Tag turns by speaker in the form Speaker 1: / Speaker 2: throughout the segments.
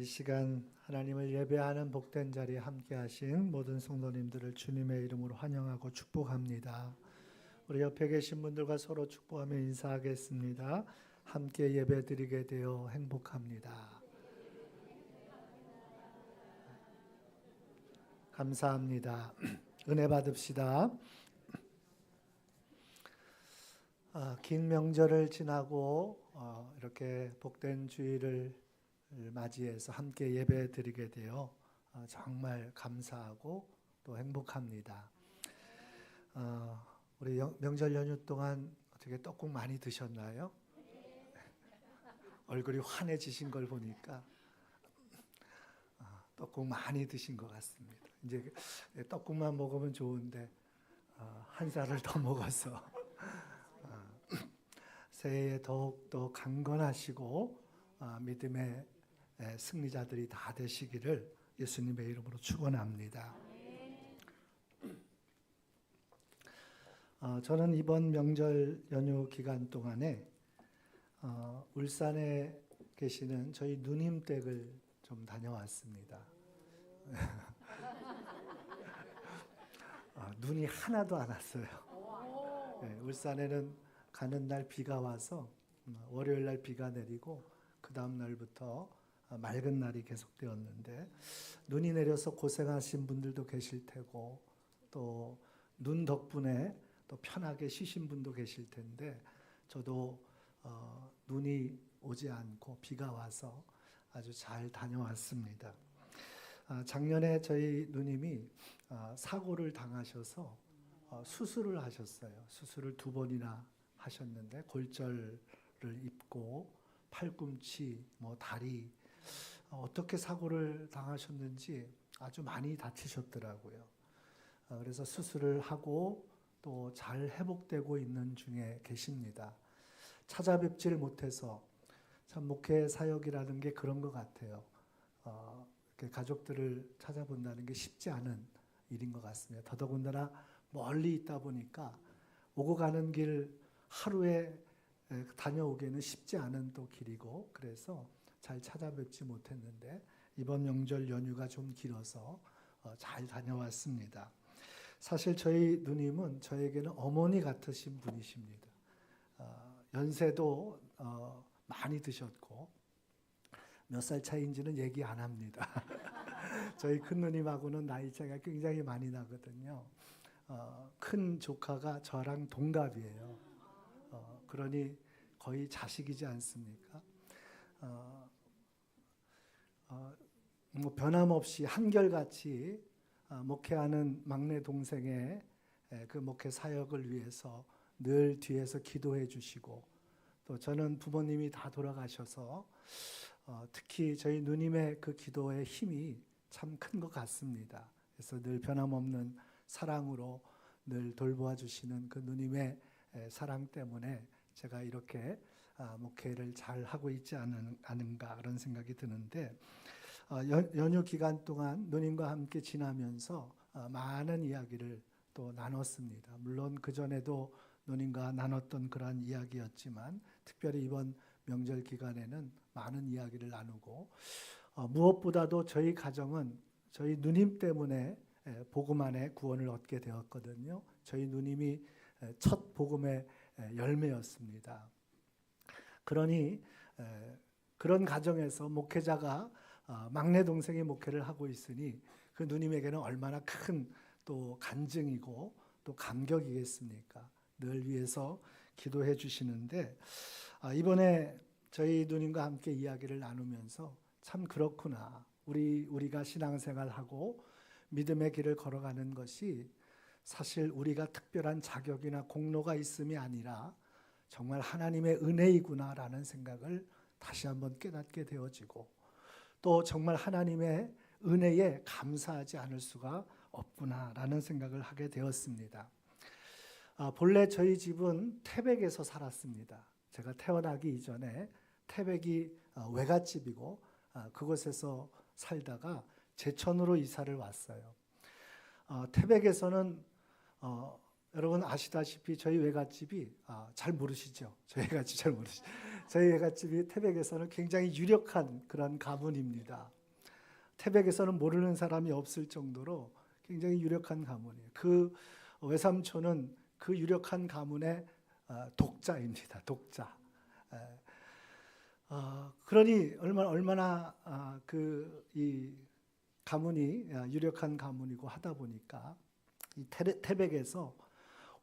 Speaker 1: 이 시간 하나님을 예배하는 복된 자리에 함께 하신 모든 성도님들을 주님의 이름으로 환영하고 축복합니다. 우리 옆에 계신 분들과 서로 축복하며 인사하겠습니다. 함께 예배드리게 되어 행복합니다. 감사합니다. 은혜 받읍시다. 긴 명절을 지나고 이렇게 복된 주일을 맞이해서 함께 예배 드리게 되어 정말 감사하고 또 행복합니다. 우리 명절 연휴 동안 어떻게 떡국 많이 드셨나요? 얼굴이 환해지신 걸 보니까 떡국 많이 드신 것 같습니다. 이제 떡국만 먹으면 좋은데 한 살을 더 먹어서 새해에 더욱더 강건하시고 믿음의 승리자들이 다 되시기를 예수님의 이름으로 축원합니다. 저는 이번 명절 연휴 기간 동안에 울산에 계시는 저희 누님 댁을 좀 다녀왔습니다. 눈이 하나도 안 왔어요. 울산에는 가는 날 비가 와서 월요일 날 비가 내리고 그 다음 날부터 맑은 날이 계속되었는데 눈이 내려서 고생하신 분들도 계실 테고 또 눈 덕분에 또 편하게 쉬신 분도 계실 텐데 저도 눈이 오지 않고 비가 와서 아주 잘 다녀왔습니다. 작년에 저희 누님이 사고를 당하셔서 수술을 하셨어요. 수술을 2번이나 하셨는데 골절을 입고 팔꿈치, 다리 어떻게 사고를 당하셨는지 아주 많이 다치셨더라고요. 그래서 수술을 하고 또 잘 회복되고 있는 중에 계십니다. 찾아뵙질 못해서 참 목회 사역이라는 게 그런 것 같아요. 이렇게 가족들을 찾아본다는 게 쉽지 않은 일인 것 같습니다. 더더군다나 멀리 있다 보니까 오고 가는 길 하루에 다녀오기에는 쉽지 않은 또 길이고 그래서 잘 찾아뵙지 못했는데 이번 명절 연휴가 좀 길어서 잘 다녀왔습니다. 사실 저희 누님은 저에게는 어머니 같으신 분이십니다. 연세도 많이 드셨고 몇 살 차이인지는 얘기 안 합니다. 저희 큰 누님하고는 나이 차이가 굉장히 많이 나거든요. 큰 조카가 저랑 동갑이에요. 그러니 거의 자식이지 않습니까? 변함없이 한결같이 목회하는 막내 동생의 그 목회 사역을 위해서 늘 뒤에서 기도해 주시고 또 저는 부모님이 다 돌아가셔서 특히 저희 누님의 그 기도의 힘이 참 큰 것 같습니다. 그래서 늘 변함없는 사랑으로 늘 돌보아 주시는 그 누님의 사랑 때문에 제가 이렇게 목회를 잘 하고 있지 않은가 그런 생각이 드는데 연휴 기간 동안 누님과 함께 지나면서 많은 이야기를 또 나눴습니다. 물론 그 전에도 누님과 나눴던 그러한 이야기였지만 특별히 이번 명절 기간에는 많은 이야기를 나누고 무엇보다도 저희 가정은 저희 누님 때문에 복음 안에 구원을 얻게 되었거든요. 저희 누님이 첫 복음의 열매였습니다. 그러니 그런 가정에서 목회자가 막내 동생이 목회를 하고 있으니 그 누님에게는 얼마나 큰 또 간증이고 또 감격이겠습니까? 늘 위해서 기도해 주시는데 이번에 저희 누님과 함께 이야기를 나누면서 참 그렇구나. 우리가 신앙생활하고 믿음의 길을 걸어가는 것이 사실 우리가 특별한 자격이나 공로가 있음이 아니라 정말 하나님의 은혜이구나라는 생각을 다시 한번 깨닫게 되어지고 또 정말 하나님의 은혜에 감사하지 않을 수가 없구나라는 생각을 하게 되었습니다. 본래 저희 집은 태백에서 살았습니다. 제가 태어나기 이전에 태백이 외갓집이고 그곳에서 살다가 제천으로 이사를 왔어요. 태백에서는 여러분 아시다시피 저희 외갓집이 잘 모르시죠? 저희 외갓집 잘 모르시죠? 저희 외갓집이 태백에서는 굉장히 유력한 그런 가문입니다. 태백에서는 모르는 사람이 없을 정도로 굉장히 유력한 가문이에요. 그 외삼촌은 그 유력한 가문의 독자입니다. 독자. 그러니 얼마나 이 가문이 유력한 가문이고 하다 보니까 이 태백에서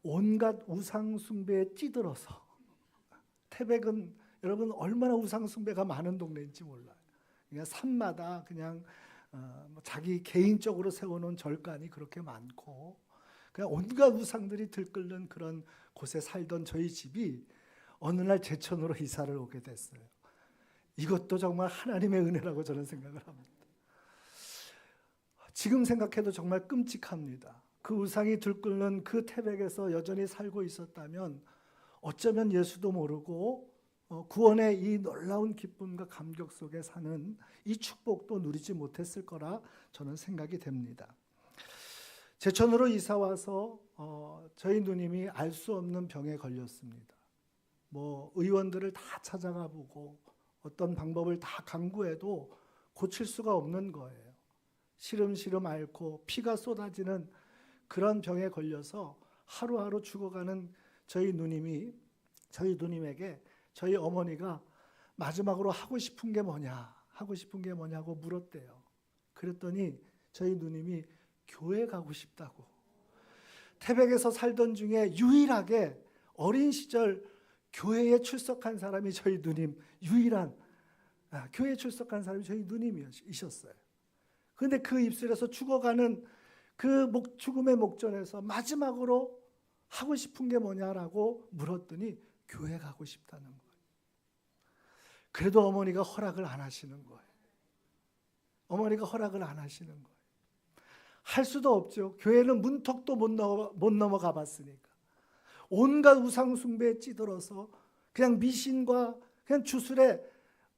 Speaker 1: 온갖 우상 숭배에 찌들어서, 태백은 여러분 얼마나 우상 숭배가 많은 동네인지 몰라요. 그냥 산마다 그냥 자기 개인적으로 세워놓은 절간이 그렇게 많고 그냥 온갖 우상들이 들끓는 그런 곳에 살던 저희 집이 어느 날 제천으로 이사를 오게 됐어요. 이것도 정말 하나님의 은혜라고 저는 생각을 합니다. 지금 생각해도 정말 끔찍합니다. 그 우상이 들끓는 그 태백에서 여전히 살고 있었다면 어쩌면 예수도 모르고 구원의 이 놀라운 기쁨과 감격 속에 사는 이 축복도 누리지 못했을 거라 저는 생각이 됩니다. 제천으로 이사 와서 저희 누님이 알 수 없는 병에 걸렸습니다. 의원들을 다 찾아가 보고 어떤 방법을 다 강구해도 고칠 수가 없는 거예요. 시름시름 앓고 피가 쏟아지는 그런 병에 걸려서 하루하루 죽어가는 저희 누님에게 저희 어머니가 마지막으로 하고 싶은 게 뭐냐고 물었대요. 그랬더니 저희 누님이 교회 가고 싶다고. 태백에서 살던 중에 유일하게 어린 시절 교회에 출석한 사람이 저희 누님, 유일한 교회에 출석한 사람이 저희 누님이셨어요. 그런데 그 입술에서 죽어가는 그 죽음의 목전에서 마지막으로 하고 싶은 게 뭐냐라고 물었더니 교회 가고 싶다는 거예요. 그래도 어머니가 허락을 안 하시는 거예요. 어머니가 허락을 안 하시는 거예요. 할 수도 없죠. 교회는 문턱도 못 넘어가 봤으니까. 온갖 우상 숭배에 찌들어서 그냥 미신과 그냥 주술에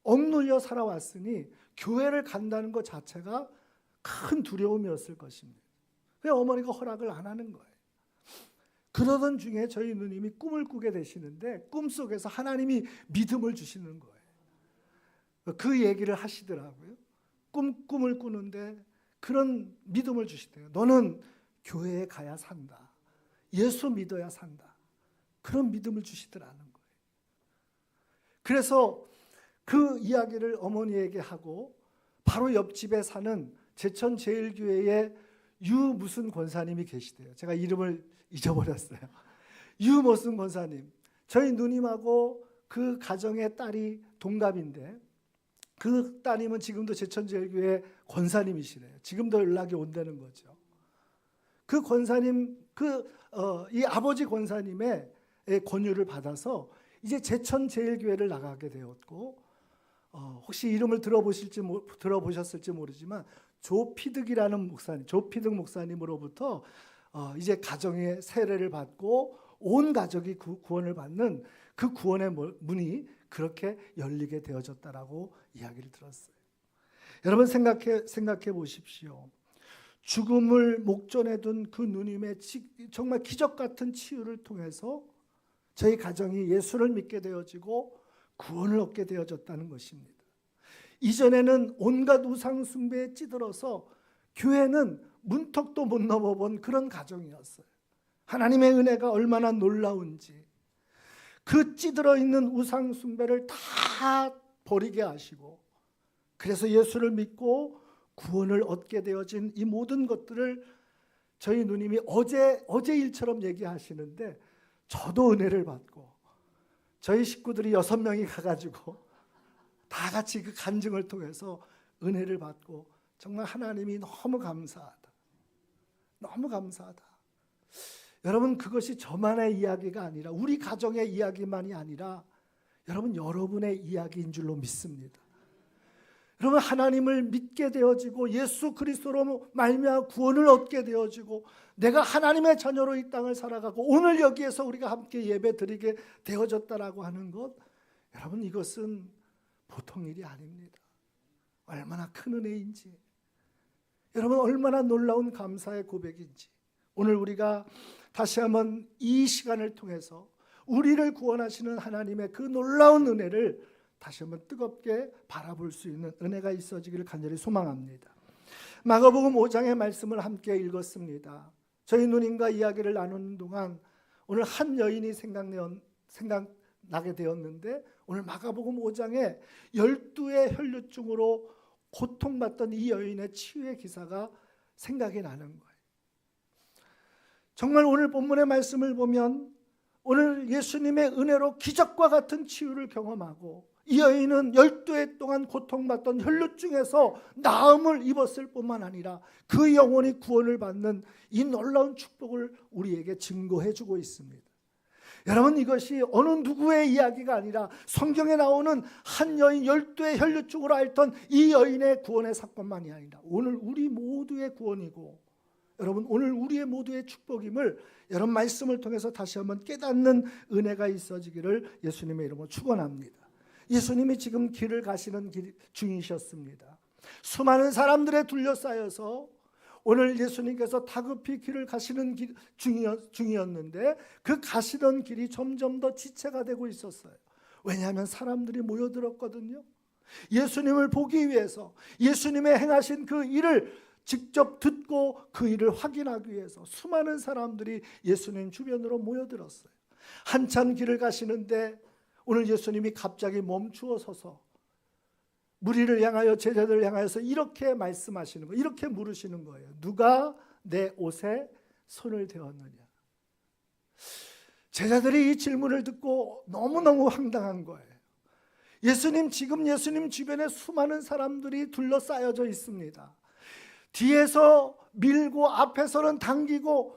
Speaker 1: 억눌려 살아왔으니 교회를 간다는 것 자체가 큰 두려움이었을 것입니다. 그래서 어머니가 허락을 안 하는 거예요. 그러던 중에 저희 누님이 꿈을 꾸게 되시는데 꿈속에서 하나님이 믿음을 주시는 거예요. 그 얘기를 하시더라고요. 꿈을 꾸는데 그런 믿음을 주시대요. 너는 교회에 가야 산다. 예수 믿어야 산다. 그런 믿음을 주시더라는 거예요. 그래서 그 이야기를 어머니에게 하고 바로 옆집에 사는 제천제일교회의 유 무슨 권사님이 계시대요. 제가 이름을 잊어버렸어요. 유 무슨 권사님. 저희 누님하고 그 가정의 딸이 동갑인데 그 따님은 지금도 제천제일교회 권사님이시래요. 지금도 연락이 온다는 거죠. 그 권사님, 이 아버지 권사님의 권유를 받아서 이제 제천제일교회를 나가게 되었고, 혹시 이름을 들어보셨을지 모르지만 조피득이라는 목사님, 조피득 목사님으로부터 이제 가정의 세례를 받고 온 가족이 구원을 받는 그 구원의 문이 그렇게 열리게 되어졌다라고 이야기를 들었어요. 여러분 생각해 보십시오. 죽음을 목전에 둔 그 누님의 정말 기적 같은 치유를 통해서 저희 가정이 예수를 믿게 되어지고 구원을 얻게 되어졌다는 것입니다. 이전에는 온갖 우상 숭배에 찌들어서 교회는 문턱도 못 넘어본 그런 가정이었어요. 하나님의 은혜가 얼마나 놀라운지 그 찌들어 있는 우상 숭배를 다 버리게 하시고 그래서 예수를 믿고 구원을 얻게 되어진 이 모든 것들을 저희 누님이 어제 일처럼 얘기하시는데 저도 은혜를 받고 저희 식구들이 6명이 가가지고 다 같이 그 간증을 통해서 은혜를 받고 정말 하나님이 너무 감사하다. 너무 감사하다. 여러분 그것이 저만의 이야기가 아니라 우리 가정의 이야기만이 아니라 여러분의 이야기인 줄로 믿습니다. 여러분 하나님을 믿게 되어지고 예수 그리스도로 말미암아 구원을 얻게 되어지고 내가 하나님의 자녀로 이 땅을 살아가고 오늘 여기에서 우리가 함께 예배 드리게 되어졌다라고 하는 것, 여러분 이것은 보통 일이 아닙니다. 얼마나 큰 은혜인지, 여러분 얼마나 놀라운 감사의 고백인지 오늘 우리가 다시 한번 이 시간을 통해서 우리를 구원하시는 하나님의 그 놀라운 은혜를 다시 한번 뜨겁게 바라볼 수 있는 은혜가 있어지기를 간절히 소망합니다. 마가복음 5장의 말씀을 함께 읽었습니다. 저희 누님과 이야기를 나누는 동안 오늘 한 여인이 생각나게 되었는데, 오늘 마가복음 5장에 12의 혈루증으로 고통받던 이 여인의 치유의 기사가 생각이 나는 거예요. 정말 오늘 본문의 말씀을 보면 오늘 예수님의 은혜로 기적과 같은 치유를 경험하고, 이 여인은 12해 동안 고통받던 혈루증에서 나음을 입었을 뿐만 아니라 그 영혼이 구원을 받는 이 놀라운 축복을 우리에게 증거해 주고 있습니다. 여러분, 이것이 어느 누구의 이야기가 아니라 성경에 나오는 한 여인, 12의 혈루증으로 앓던 이 여인의 구원의 사건만이 아니라 오늘 우리 모두의 구원이고, 여러분, 오늘 우리의 모두의 축복임을 여러분 말씀을 통해서 다시 한번 깨닫는 은혜가 있어지기를 예수님의 이름으로 축원합니다. 예수님이 지금 길을 가시는 중이셨습니다. 수많은 사람들에 둘러싸여서 오늘 예수님께서 다급히 길을 가시는 중이었는데, 그 가시던 길이 점점 더 지체가 되고 있었어요. 왜냐하면 사람들이 모여들었거든요. 예수님을 보기 위해서, 예수님의 행하신 그 일을 직접 듣고 그 일을 확인하기 위해서 수많은 사람들이 예수님 주변으로 모여들었어요. 한참 길을 가시는데 오늘 예수님이 갑자기 멈추어 서서 무리를 향하여, 제자들을 향하여서 이렇게 말씀하시는 거예요. 이렇게 물으시는 거예요. 누가 내 옷에 손을 대었느냐? 제자들이 이 질문을 듣고 너무너무 황당한 거예요. 지금 예수님 주변에 수많은 사람들이 둘러싸여져 있습니다. 뒤에서 밀고 앞에서는 당기고,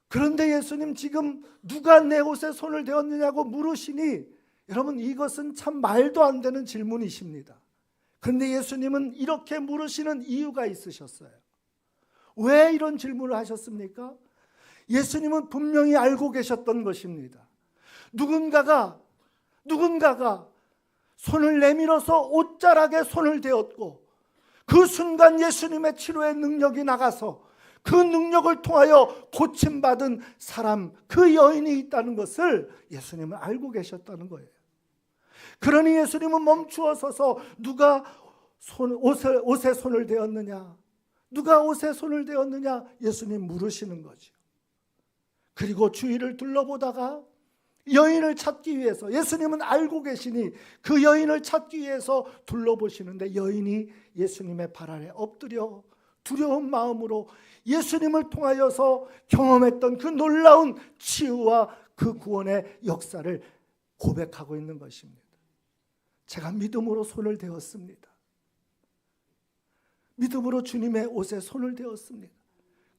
Speaker 1: 그런데 예수님 지금 누가 내 옷에 손을 대었느냐고 물으시니, 여러분, 이것은 참 말도 안 되는 질문이십니다. 그런데 예수님은 이렇게 물으시는 이유가 있으셨어요. 왜 이런 질문을 하셨습니까? 예수님은 분명히 알고 계셨던 것입니다. 누군가가 손을 내밀어서 옷자락에 손을 대었고, 그 순간 예수님의 치료의 능력이 나가서 그 능력을 통하여 고침받은 사람, 그 여인이 있다는 것을 예수님은 알고 계셨다는 거예요. 그러니 예수님은 멈추어 서서 누가 옷에 손을 대었느냐? 누가 옷에 손을 대었느냐? 예수님 물으시는 거죠. 그리고 주위를 둘러보다가 여인을 찾기 위해서, 예수님은 알고 계시니 그 여인을 찾기 위해서 둘러보시는데, 여인이 예수님의 발 아래 엎드려 두려운 마음으로 예수님을 통하여서 경험했던 그 놀라운 치유와 그 구원의 역사를 고백하고 있는 것입니다. 제가 믿음으로 손을 대었습니다. 믿음으로 주님의 옷에 손을 대었습니다.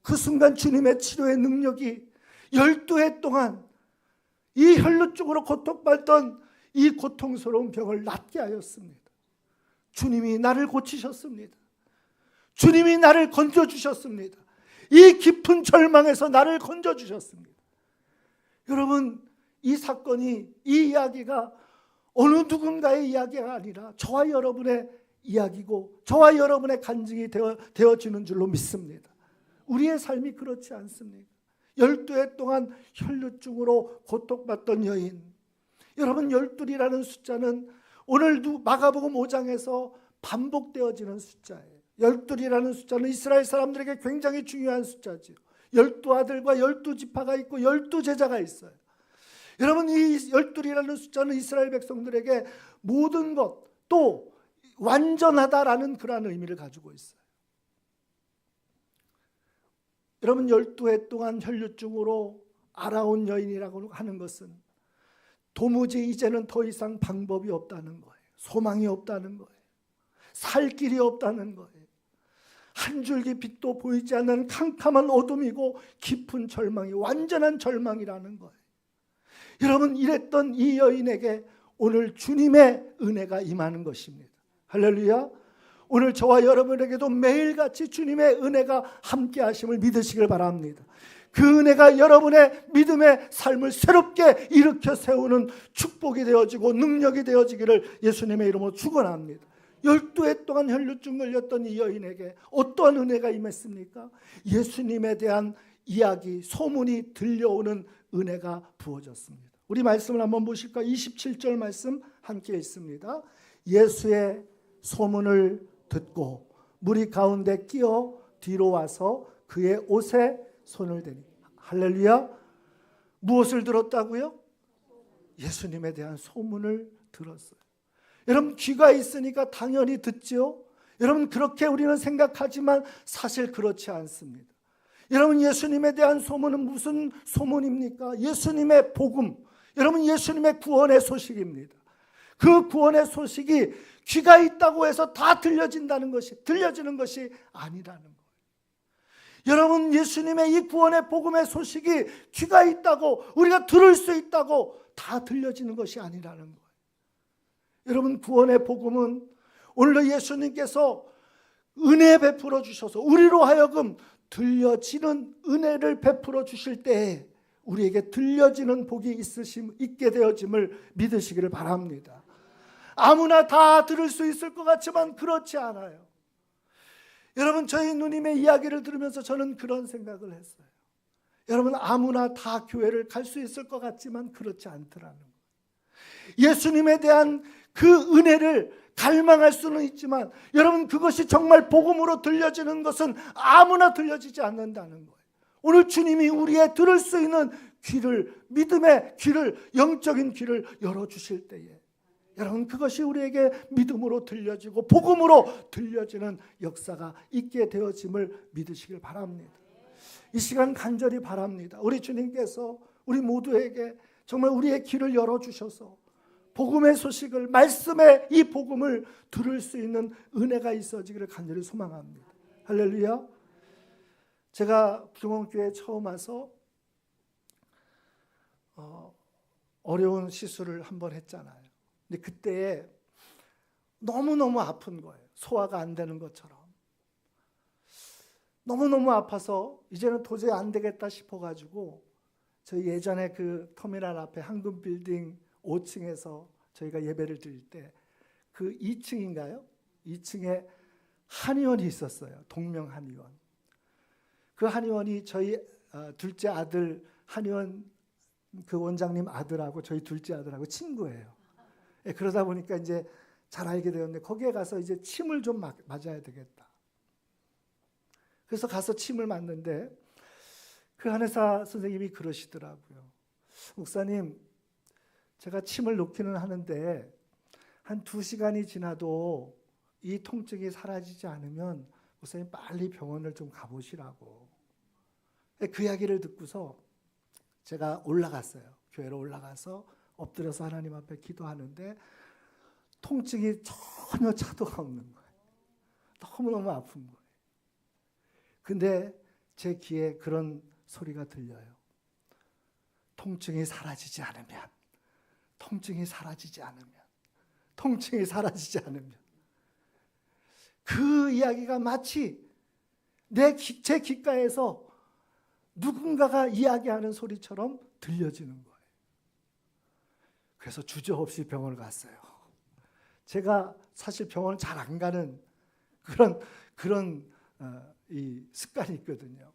Speaker 1: 그 순간 주님의 치료의 능력이 12해 동안 이 혈루증으로 고통받던 이 고통스러운 병을 낫게 하였습니다. 주님이 나를 고치셨습니다. 주님이 나를 건져주셨습니다. 이 깊은 절망에서 나를 건져주셨습니다. 여러분, 이 사건이, 이 이야기가 어느 누군가의 이야기가 아니라 저와 여러분의 이야기고 저와 여러분의 간증이 되어지는 줄로 믿습니다. 우리의 삶이 그렇지 않습니까? 12해 동안 혈루증으로 고통받던 여인, 여러분, 12이라는 숫자는 오늘 마가복음 5장에서 반복되어지는 숫자예요. 12이라는 숫자는 이스라엘 사람들에게 굉장히 중요한 숫자죠. 12아들과 12지파가 있고 12제자가 있어요. 여러분, 이 12이라는 숫자는 이스라엘 백성들에게 모든 것, 또 완전하다라는 그러한 의미를 가지고 있어요. 여러분, 12해 동안 혈루증으로 알아온 여인이라고 하는 것은 도무지 이제는 더 이상 방법이 없다는 거예요. 소망이 없다는 거예요. 살 길이 없다는 거예요. 한 줄기 빛도 보이지 않는 캄캄한 어둠이고 깊은 절망이, 완전한 절망이라는 거예요. 여러분, 이랬던 이 여인에게 오늘 주님의 은혜가 임하는 것입니다. 할렐루야. 오늘 저와 여러분에게도 매일같이 주님의 은혜가 함께 하심을 믿으시길 바랍니다. 그 은혜가 여러분의 믿음의 삶을 새롭게 일으켜 세우는 축복이 되어지고 능력이 되어지기를 예수님의 이름으로 축원합니다. 12해 동안 혈루증 걸렸던 이 여인에게 어떠한 은혜가 임했습니까? 예수님에 대한 이야기, 소문이 들려오는 은혜가 부어졌습니다. 우리 말씀을 한번 보실까요? 27절 말씀 함께 있습니다. 예수의 소문을 듣고 무리 가운데 끼어 뒤로 와서 그의 옷에 손을 대니. 할렐루야. 무엇을 들었다고요? 예수님에 대한 소문을 들었어요. 여러분, 귀가 있으니까 당연히 듣죠. 여러분, 그렇게 우리는 생각하지만 사실 그렇지 않습니다. 여러분, 예수님에 대한 소문은 무슨 소문입니까? 예수님의 복음, 여러분, 예수님의 구원의 소식입니다. 그 구원의 소식이 귀가 있다고 해서 다 들려지는 것이 아니라는 거예요. 여러분, 예수님의 이 구원의 복음의 소식이 귀가 있다고, 우리가 들을 수 있다고 다 들려지는 것이 아니라는 거예요. 여러분, 구원의 복음은 오늘도 예수님께서 은혜 베풀어 주셔서 우리로 하여금 들려지는 은혜를 베풀어 주실 때에 우리에게 들려지는 복이 있게 되어짐을 믿으시기를 바랍니다. 아무나 다 들을 수 있을 것 같지만 그렇지 않아요. 여러분, 저희 누님의 이야기를 들으면서 저는 그런 생각을 했어요. 여러분, 아무나 다 교회를 갈 수 있을 것 같지만 그렇지 않더라는 거예요. 예수님에 대한 그 은혜를 갈망할 수는 있지만 여러분, 그것이 정말 복음으로 들려지는 것은 아무나 들려지지 않는다는 거예요. 오늘 주님이 우리의 들을 수 있는 귀를, 믿음의 귀를, 영적인 귀를 열어주실 때에 여러분, 그것이 우리에게 믿음으로 들려지고 복음으로 들려지는 역사가 있게 되어짐을 믿으시길 바랍니다. 이 시간 간절히 바랍니다. 우리 주님께서 우리 모두에게 정말 우리의 귀를 열어주셔서 복음의 소식을, 말씀의 이 복음을 들을 수 있는 은혜가 있어지기를 간절히 소망합니다. 할렐루야. 제가 병원교회에 처음 와서 어려운 시술을 한번 했잖아요. 근데 그때 너무너무 아픈 거예요. 소화가 안 되는 것처럼. 너무너무 아파서 이제는 도저히 안 되겠다 싶어가지고 저희 예전에 그 터미널 앞에 황금빌딩 5층에서 저희가 예배를 드릴 때 그 2층인가요? 2층에 한의원이 있었어요. 동명 한의원. 그 한의원이 저희 둘째 아들 한의원 그 원장님 아들하고 저희 둘째 아들하고 친구예요. 그러다 보니까 이제 잘 알게 되었는데 거기에 가서 이제 침을 좀 맞아야 되겠다. 그래서 가서 침을 맞는데 그 한의사 선생님이 그러시더라고요. 목사님, 제가 침을 놓기는 하는데 한 2시간이 지나도 이 통증이 사라지지 않으면 목사님 빨리 병원을 좀 가보시라고. 그 이야기를 듣고서 제가 올라갔어요. 교회로 올라가서 엎드려서 하나님 앞에 기도하는데 통증이 전혀 차도가 없는 거예요. 너무너무 아픈 거예요. 근데 제 귀에 그런 소리가 들려요. 통증이 사라지지 않으면, 통증이 사라지지 않으면, 통증이 사라지지 않으면. 그 이야기가 마치 제 귓가에서 누군가가 이야기하는 소리처럼 들려지는 거예요. 그래서 주저없이 병원을 갔어요. 제가 사실 병원을 잘 안 가는 그런 이 습관이 있거든요.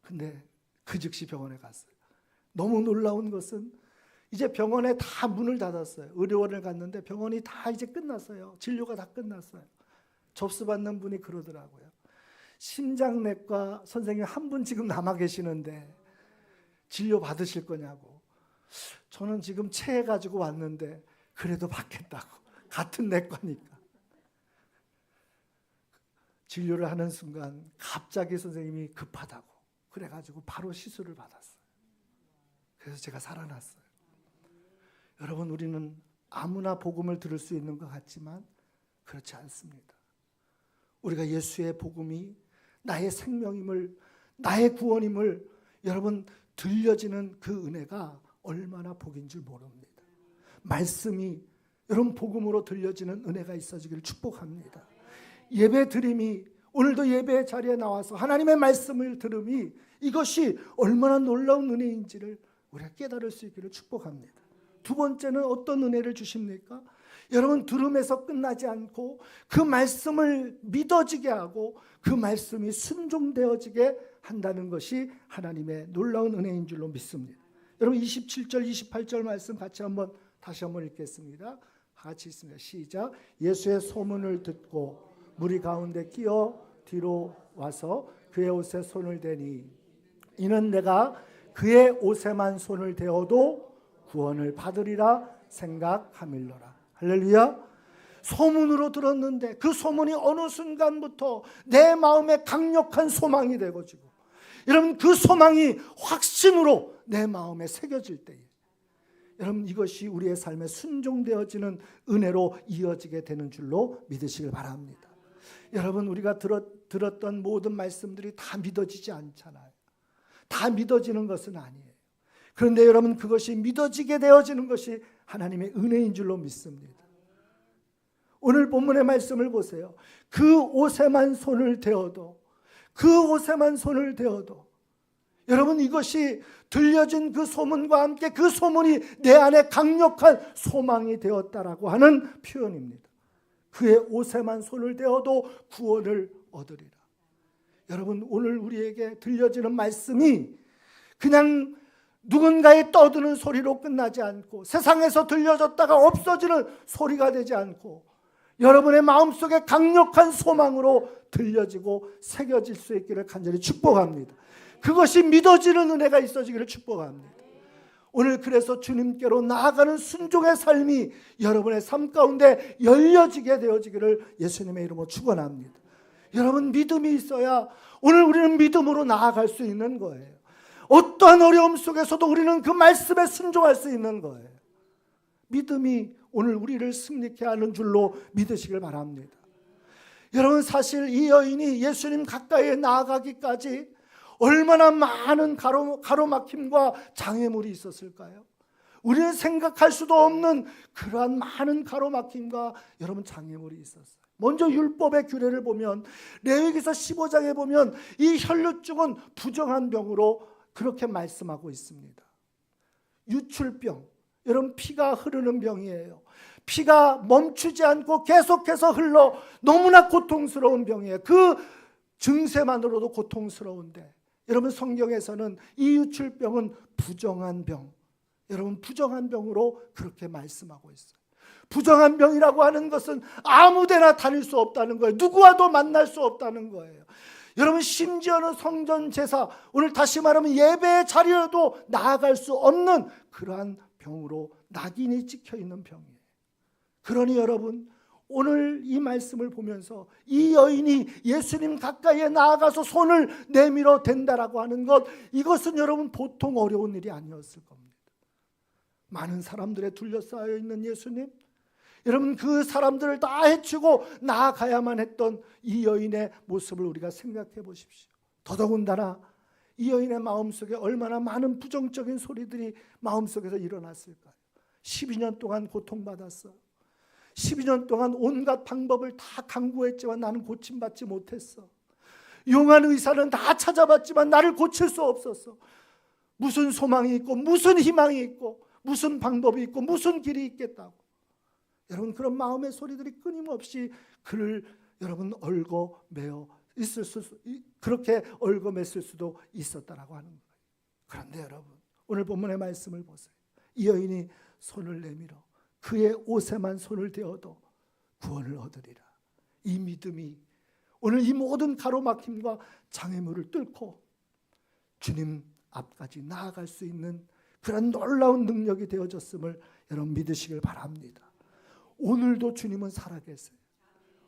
Speaker 1: 근데 그 즉시 병원에 갔어요. 너무 놀라운 것은 이제 병원에 다 문을 닫았어요. 의료원을 갔는데 병원이 다 이제 끝났어요. 진료가 다 끝났어요. 접수받는 분이 그러더라고요. 심장내과 선생님 한 분 지금 남아 계시는데 진료 받으실 거냐고. 저는 지금 체해가지고 왔는데 그래도 받겠다고. 같은 내과니까. 진료를 하는 순간 갑자기 선생님이 급하다고. 그래가지고 바로 시술을 받았어요. 그래서 제가 살아났어요. 여러분, 우리는 아무나 복음을 들을 수 있는 것 같지만 그렇지 않습니다. 우리가 예수의 복음이 나의 생명임을, 나의 구원임을 여러분 들려지는 그 은혜가 얼마나 복인 줄 모릅니다. 말씀이 여러분 복음으로 들려지는 은혜가 있어지기를 축복합니다. 예배 드림이, 오늘도 예배 자리에 나와서 하나님의 말씀을 들음이 이것이 얼마나 놀라운 은혜인지를 우리가 깨달을 수 있기를 축복합니다. 두 번째는 어떤 은혜를 주십니까? 여러분, 들음에서 끝나지 않고 그 말씀을 믿어지게 하고 그 말씀이 순종되어지게 한다는 것이 하나님의 놀라운 은혜인 줄로 믿습니다. 여러분, 27절 28절 말씀 다시 한번 읽겠습니다. 같이 있습니다. 시작. 예수의 소문을 듣고 무리 가운데 끼어 뒤로 와서 그의 옷에 손을 대니 이는 내가 그의 옷에만 손을 대어도 구원을 받으리라 생각함일러라. 할렐루야. 소문으로 들었는데 그 소문이 어느 순간부터 내 마음에 강력한 소망이 되어지고, 여러분, 그 소망이 확신으로 내 마음에 새겨질 때에 여러분, 이것이 우리의 삶에 순종되어지는 은혜로 이어지게 되는 줄로 믿으시길 바랍니다. 여러분, 우리가 들었던 모든 말씀들이 다 믿어지지 않잖아요. 다 믿어지는 것은 아니에요. 그런데 여러분, 그것이 믿어지게 되어지는 것이 하나님의 은혜인 줄로 믿습니다. 오늘 본문의 말씀을 보세요. 그 옷에만 손을 대어도, 여러분, 이것이 들려진 그 소문과 함께 그 소문이 내 안에 강력한 소망이 되었다라고 하는 표현입니다. 그의 옷에만 손을 대어도 구원을 얻으리라. 여러분, 오늘 우리에게 들려지는 말씀이 그냥 누군가의 떠드는 소리로 끝나지 않고 세상에서 들려졌다가 없어지는 소리가 되지 않고 여러분의 마음속에 강력한 소망으로 들려지고 새겨질 수 있기를 간절히 축복합니다. 그것이 믿어지는 은혜가 있어지기를 축복합니다. 오늘 그래서 주님께로 나아가는 순종의 삶이 여러분의 삶 가운데 열려지게 되어지기를 예수님의 이름으로 축원합니다. 여러분, 믿음이 있어야 오늘 우리는 믿음으로 나아갈 수 있는 거예요. 어떠한 어려움 속에서도 우리는 그 말씀에 순종할 수 있는 거예요. 믿음이 오늘 우리를 승리케 하는 줄로 믿으시길 바랍니다. 여러분, 사실 이 여인이 예수님 가까이에 나아가기까지 얼마나 많은 가로막힘과 장애물이 있었을까요? 우리는 생각할 수도 없는 그러한 많은 가로막힘과 여러분 장애물이 있었어요. 먼저 율법의 규례를 보면 레위기서 15장에 보면 이 혈루증은 부정한 병으로 그렇게 말씀하고 있습니다. 유출병, 여러분, 피가 흐르는 병이에요. 피가 멈추지 않고 계속해서 흘러 너무나 고통스러운 병이에요. 그 증세만으로도 고통스러운데 여러분, 성경에서는 이 유출병은 부정한 병, 여러분, 부정한 병으로 그렇게 말씀하고 있어요. 부정한 병이라고 하는 것은 아무데나 다닐 수 없다는 거예요. 누구와도 만날 수 없다는 거예요. 여러분, 심지어는 성전 제사, 오늘 다시 말하면 예배의 자리에도 나아갈 수 없는 그러한 병으로 낙인이 찍혀 있는 병이에요. 그러니 여러분, 오늘 이 말씀을 보면서 이 여인이 예수님 가까이에 나아가서 손을 내밀어 댄다라고 하는 것, 이것은 여러분 보통 어려운 일이 아니었을 겁니다. 많은 사람들에 둘러싸여 있는 예수님, 여러분, 그 사람들을 다 해치고 나아가야만 했던 이 여인의 모습을 우리가 생각해 보십시오. 더더군다나 이 여인의 마음속에 얼마나 많은 부정적인 소리들이 마음속에서 일어났을까요? 12년 동안 고통받았어. 12년 동안 온갖 방법을 다 강구했지만 나는 고침받지 못했어. 용한 의사는 다 찾아봤지만 나를 고칠 수 없었어. 무슨 소망이 있고 무슨 희망이 있고 무슨 방법이 있고 무슨 길이 있겠다고. 여러분, 그런 마음의 소리들이 끊임없이 그를 여러분 얽어매어 있을 수, 그렇게 얽어맸을 수도 있었다라고 하는 거예요. 그런데 여러분, 오늘 본문의 말씀을 보세요. 이 여인이 손을 내밀어 그의 옷에만 손을 대어도 구원을 얻으리라. 이 믿음이 오늘 이 모든 가로막힘과 장애물을 뚫고 주님 앞까지 나아갈 수 있는 그런 놀라운 능력이 되어졌음을 여러분 믿으시길 바랍니다. 오늘도 주님은 살아계세요.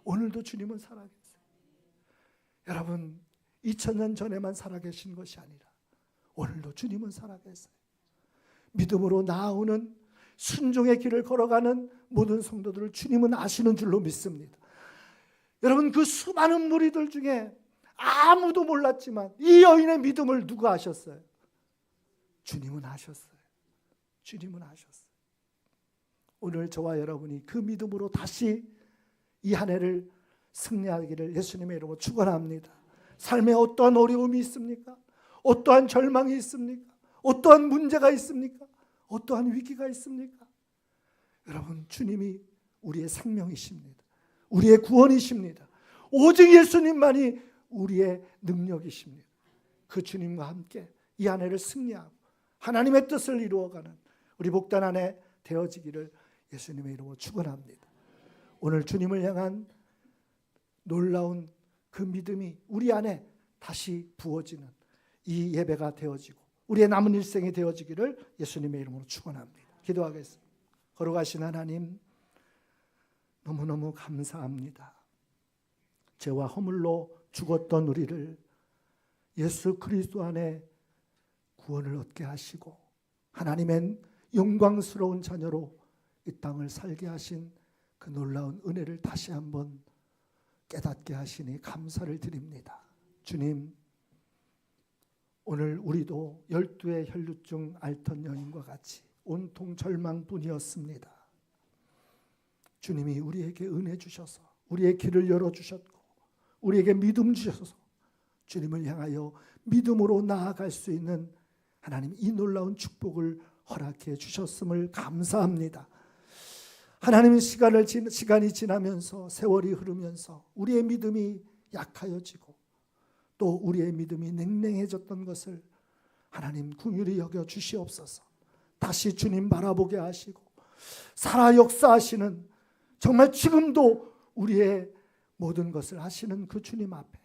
Speaker 1: 오늘도 주님은 살아계세요. 여러분, 2000년 전에만 살아계신 것이 아니라 오늘도 주님은 살아계세요. 믿음으로 나아오는 순종의 길을 걸어가는 모든 성도들을 주님은 아시는 줄로 믿습니다. 여러분, 그 수많은 무리들 중에 아무도 몰랐지만 이 여인의 믿음을 누가 아셨어요? 주님은 아셨어요. 주님은 아셨어요. 오늘 저와 여러분이 그 믿음으로 다시 이 한 해를 승리하기를 예수님의 이름으로 축원합니다. 삶에 어떠한 어려움이 있습니까? 어떠한 절망이 있습니까? 어떠한 문제가 있습니까? 어떠한 위기가 있습니까? 여러분, 주님이 우리의 생명이십니다. 우리의 구원이십니다. 오직 예수님만이 우리의 능력이십니다. 그 주님과 함께 이 한 해를 승리하고 하나님의 뜻을 이루어가는 우리 복된 한 해 되어지기를 예수님의 이름으로 축원합니다. 오늘 주님을 향한 놀라운 그 믿음이 우리 안에 다시 부어지는 이 예배가 되어지고 우리의 남은 일생이 되어지기를 예수님의 이름으로 축원합니다. 기도하겠습니다. 거룩하신 하나님, 너무너무 감사합니다. 죄와 허물로 죽었던 우리를 예수 그리스도 안에 구원을 얻게 하시고 하나님의 영광스러운 자녀로 이 땅을 살게 하신 그 놀라운 은혜를 다시 한번 깨닫게 하시니 감사를 드립니다. 주님, 오늘 우리도 12의 혈루증 앓던 여인과 같이 온통 절망뿐이었습니다. 주님이 우리에게 은혜 주셔서 우리의 길을 열어주셨고 우리에게 믿음 주셔서 주님을 향하여 믿음으로 나아갈 수 있는 하나님 이 놀라운 축복을 허락해 주셨음을 감사합니다. 하나님의 시간이 지나면서 세월이 흐르면서 우리의 믿음이 약하여지고 또 우리의 믿음이 냉랭해졌던 것을 하나님 긍휼히 여겨 주시옵소서. 다시 주님 바라보게 하시고 살아 역사하시는 정말 지금도 우리의 모든 것을 하시는 그 주님 앞에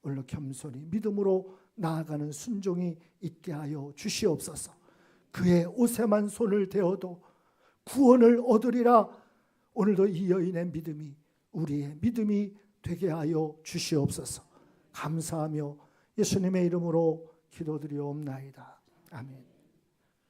Speaker 1: 오늘 겸손히 믿음으로 나아가는 순종이 있게 하여 주시옵소서. 그의 옷에만 손을 대어도 구원을 얻으리라. 오늘도 이 여인의 믿음이 우리의 믿음이 되게 하여 주시옵소서. 감사하며 예수님의 이름으로 기도드리옵나이다. 아멘.